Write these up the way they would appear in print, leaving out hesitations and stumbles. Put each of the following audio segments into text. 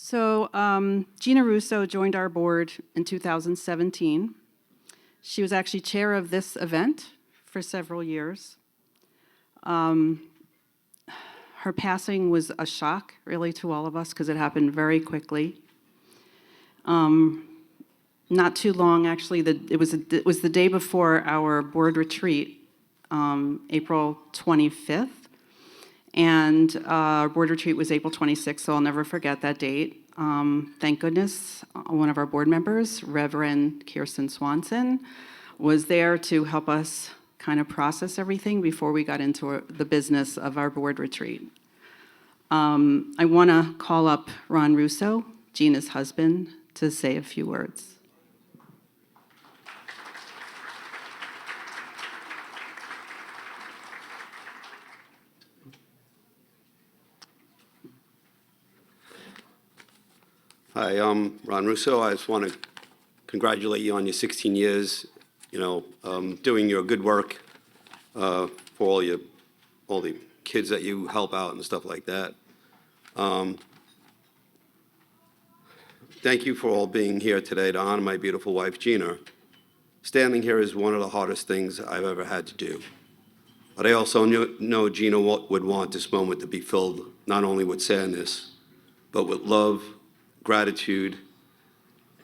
Gina Russo joined our board in 2017. She was actually chair of this event for several years. Her passing was a shock, really, to all of us because it happened very quickly. Not too long, actually. It was the day before our board retreat, April 25th. And our board retreat was April 26th, so I'll never forget that date. Thank goodness, one of our board members, Reverend Kirsten Swanson, was there to help us kind of process everything before we got into the business of our board retreat. I want to call up Ron Russo, Gina's husband, to say a few words. Hi, I'm Ron Russo. I just want to congratulate you on your 16 years, doing your good work for all the kids that you help out and stuff like that. Thank you for all being here today to honor my beautiful wife, Gina. Standing here is one of the hardest things I've ever had to do. But I also know Gina would want this moment to be filled not only with sadness, but with love, gratitude,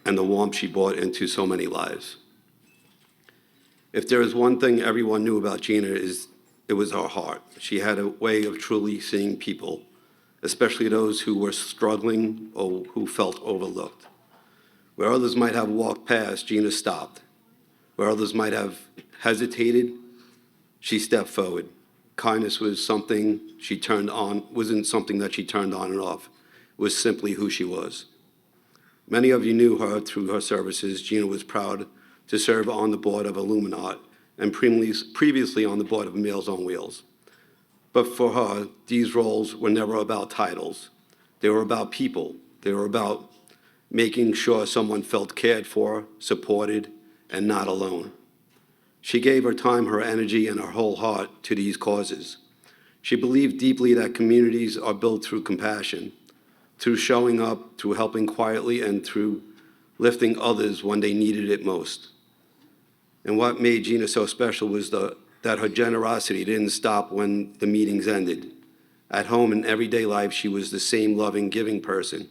and the warmth she brought into so many lives. If there is one thing everyone knew about Gina, it was her heart. She had a way of truly seeing people, especially those who were struggling or who felt overlooked. Where others might have walked past, Gina stopped. Where others might have hesitated, she stepped forward. Kindness was something wasn't something that she turned on and off. It was simply who she was. Many of you knew her through her services. Gina was proud to serve on the board of IlluminArt and previously on the board of Meals on Wheels. But for her, these roles were never about titles. They were about people. They were about making sure someone felt cared for, supported, and not alone. She gave her time, her energy, and her whole heart to these causes. She believed deeply that communities are built through compassion, through showing up, through helping quietly, and through lifting others when they needed it most. And what made Gina so special was that her generosity didn't stop when the meetings ended. At home and everyday life, she was the same loving, giving person.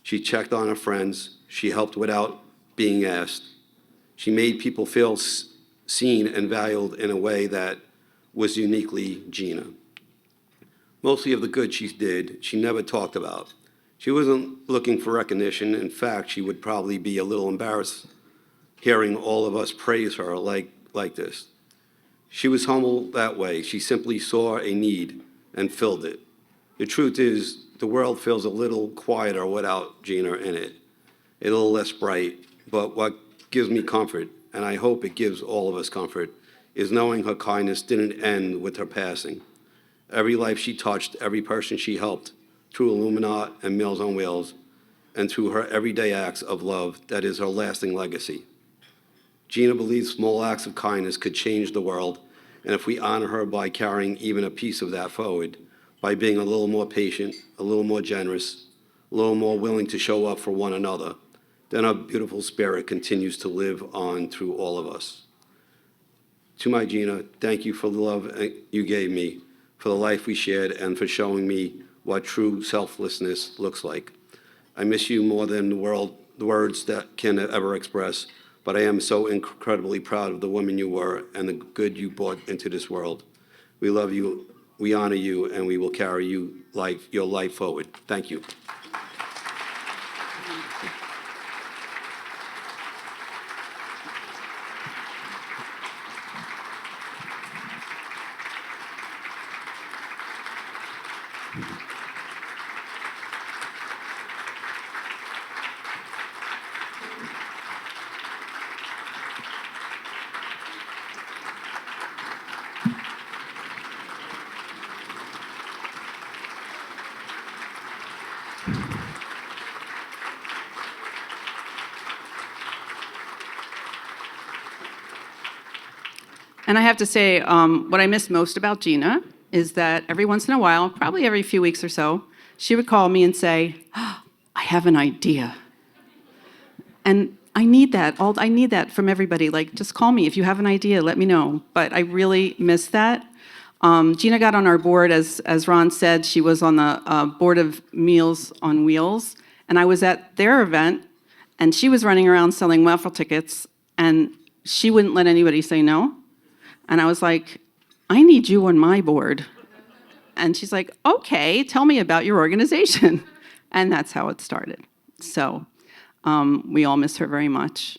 She checked on her friends. She helped without being asked. She made people feel seen and valued in a way that was uniquely Gina. Mostly of the good she did, she never talked about. She wasn't looking for recognition. In fact, she would probably be a little embarrassed hearing all of us praise her like this. She was humble that way. She simply saw a need and filled it. The truth is, the world feels a little quieter without Gina in it, a little less bright. But what gives me comfort, and I hope it gives all of us comfort, is knowing her kindness didn't end with her passing. Every life she touched, every person she helped, through IlluminArt and Meals on Wheels, and through her everyday acts of love, that is her lasting legacy. Gina believes small acts of kindness could change the world, and if we honor her by carrying even a piece of that forward, by being a little more patient, a little more generous, a little more willing to show up for one another, then our beautiful spirit continues to live on through all of us. To my Gina, thank you for the love you gave me, for the life we shared, and for showing me what true selflessness looks like. I miss you more than the words that can ever express, but I am so incredibly proud of the woman you were and the good you brought into this world. We love you, we honor you, and we will carry your life forward. Thank you. And I have to say, what I miss most about Gina is that every once in a while, probably every few weeks or so, she would call me and say, "Oh, I have an idea. And I need that. I need that from everybody. Like, just call me if you have an idea. Let me know. But I really miss that. Gina got on our board, as Ron said. She was on the board of Meals on Wheels, and I was at their event, and she was running around selling raffle tickets, and she wouldn't let anybody say no. And I was like, I need you on my board. And she's like, okay, tell me about your organization. And that's how it started. So we all miss her very much.